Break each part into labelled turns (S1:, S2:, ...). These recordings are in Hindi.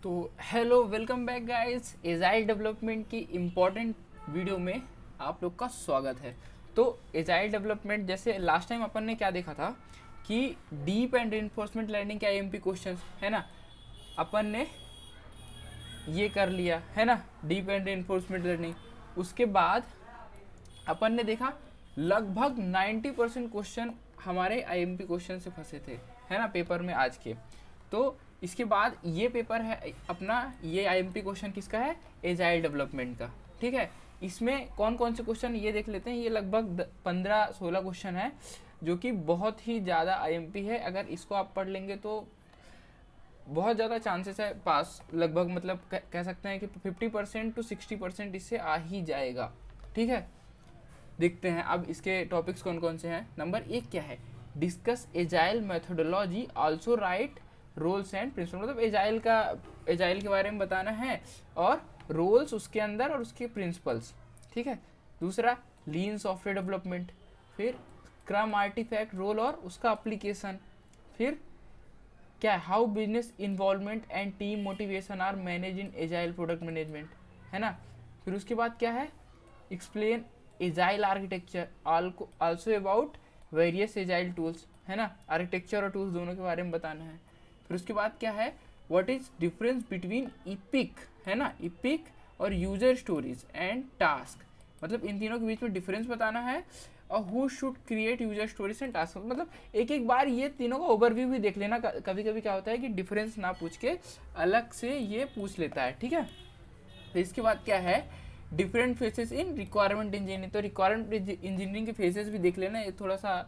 S1: तो hello welcome back guys, agile development की इम्पोर्टेंट वीडियो में आप लोग का स्वागत है। तो एजाइल डेवलपमेंट जैसे लास्ट टाइम अपन ने क्या देखा था कि डीप एंड रिइंफोर्समेंट लर्निंग के आईएमपी क्वेश्चंस है ना, अपन ने ये कर लिया है ना, डीप एंड रिइंफोर्समेंट लर्निंग। उसके बाद अपन ने देखा लगभग 90% क्वेश्चन हमारे आईएमपी क्वेश्चन से फंसे थे है ना पेपर में आज के। तो इसके बाद ये पेपर है अपना, ये आईएमपी क्वेश्चन किसका है, एजाइल डेवलपमेंट का। ठीक है, इसमें कौन कौन से क्वेश्चन ये देख लेते हैं। ये लगभग 15-16 क्वेश्चन है जो कि बहुत ही ज़्यादा आईएमपी है। अगर इसको आप पढ़ लेंगे तो बहुत ज़्यादा चांसेस है पास, लगभग मतलब कह सकते हैं कि 50% to 60% इससे आ ही जाएगा। ठीक है, देखते हैं अब इसके टॉपिक्स कौन कौन से हैं। नंबर 1 क्या है, discuss agile methodology also write roles and principle. मतलब एजाइल के बारे में बताना है और रोल्स उसके अंदर और उसके प्रिंसिपल्स। ठीक है, दूसरा लीन सॉफ्टवेयर डेवलपमेंट, फिर स्क्रम आर्टिफैक्ट रोल और उसका एप्लीकेशन, फिर क्या है, how business involvement and team motivation are manage in agile product management, है ना। फिर उसके बाद क्या है, explain agile architecture also about various agile tools, है ना, आर्किटेक्चर और टूल्स दोनों के बारे में बताना है। फिर उसके बाद क्या है, what is difference between EPIC, है ना, इपिक और यूजर स्टोरीज एंड टास्क, मतलब इन तीनों के बीच में डिफरेंस बताना है। और who should create user stories and task, मतलब एक एक बार ये तीनों का ओवरव्यू भी देख लेना। कभी कभी क्या होता है कि डिफरेंस ना पूछ के अलग से ये पूछ लेता है। ठीक है, तो इसके बाद क्या है, डिफरेंट फेसेस इन रिक्वायरमेंट इंजीनियरिंग। तो रिक्वायरमेंट इंजीनियरिंग के फेसेस भी देख लेना, ये थोड़ा सा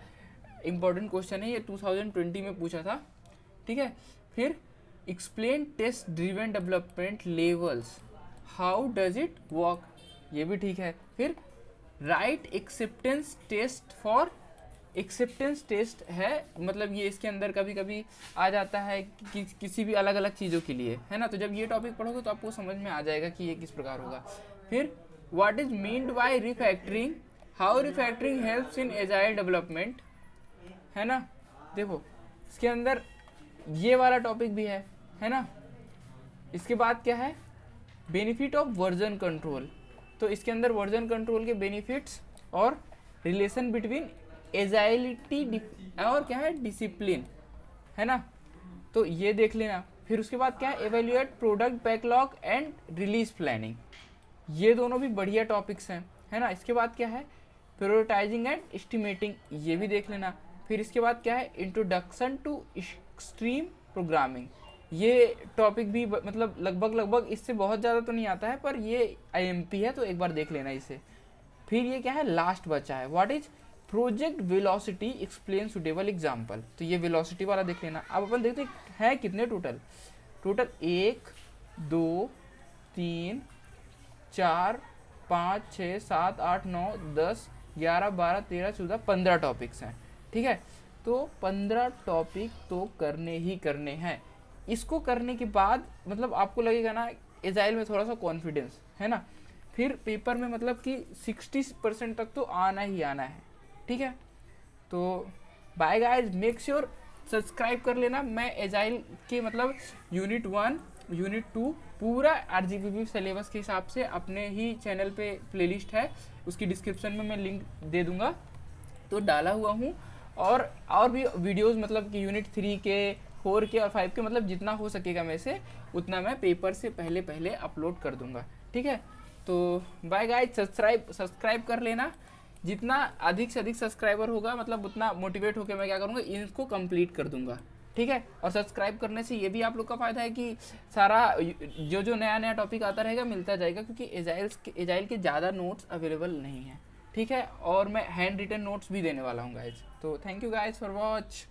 S1: इंपॉर्टेंट क्वेश्चन है, ये 2020 में पूछा था। ठीक है, फिर explain test driven development levels, how does it work, ये भी ठीक है। फिर write acceptance test for, acceptance test है, मतलब ये इसके अंदर कभी कभी आ जाता है कि किसी भी अलग अलग चीज़ों के लिए, है ना। तो जब ये टॉपिक पढ़ोगे तो आपको समझ में आ जाएगा कि ये किस प्रकार होगा। फिर what is meant by refactoring, how refactoring helps in agile development, है ना। देखो इसके अंदर ये वाला टॉपिक भी है ना। इसके बाद क्या है, बेनिफिट ऑफ वर्जन कंट्रोल, तो इसके अंदर वर्जन कंट्रोल के बेनिफिट्स और रिलेशन बिटवीन एजाइलिटी और क्या है, डिसिप्लिन, है ना, तो ये देख लेना। फिर उसके बाद क्या है, evaluate product backlog and release planning, ये दोनों भी बढ़िया टॉपिक्स हैं, है ना। इसके बाद क्या है, प्रायोरिटाइजिंग एंड एस्टिमेटिंग, ये भी देख लेना। फिर इसके बाद क्या है, इंट्रोडक्शन टू एक्सट्रीम प्रोग्रामिंग, ये टॉपिक भी मतलब लगभग इससे बहुत ज़्यादा तो नहीं आता है पर ये आईएमपी है तो एक बार देख लेना इसे। फिर ये क्या है, लास्ट बचा है, what is project velocity explain suitable example, तो ये वेलोसिटी वाला देख लेना। अब अपन देखते हैं कितने टोटल 1 2 3 4 5 6 7 8 9 10 11 12 13 14 15 टॉपिक्स हैं। ठीक है, तो 15 टॉपिक तो करने ही करने हैं। इसको करने के बाद मतलब आपको लगेगा ना एजाइल में थोड़ा सा कॉन्फिडेंस, है ना। फिर पेपर में मतलब कि 60% तक तो आना ही आना है। ठीक है, तो bye guys, make sure subscribe कर लेना। मैं एजाइल के मतलब यूनिट 1 यूनिट 2 पूरा आरजीपीवी सिलेबस के हिसाब से अपने ही चैनल पे प्लेलिस्ट है, उसकी डिस्क्रिप्शन में मैं लिंक दे दूंगा, तो डाला हुआ हूँ। और भी वीडियोस मतलब कि यूनिट 3 के 4 के और 5 के, मतलब जितना हो सकेगा मैं से उतना मैं पेपर से पहले पहले अपलोड कर दूंगा। ठीक है, तो बाय गाइस, सब्सक्राइब कर लेना। जितना अधिक से अधिक सब्सक्राइबर होगा मतलब उतना मोटिवेट होकर मैं क्या करूँगा, इनको कंप्लीट कर दूंगा। ठीक है, और सब्सक्राइब करने से ये भी आप लोग का फ़ायदा है कि सारा जो नया टॉपिक आता रहेगा मिलता जाएगा, क्योंकि एजाइल के ज़्यादा नोट्स अवेलेबल नहीं हैं। ठीक है, और मैं हैंड रिटन नोट्स भी देने वाला हूँ गाइज। तो thank you guys for watch.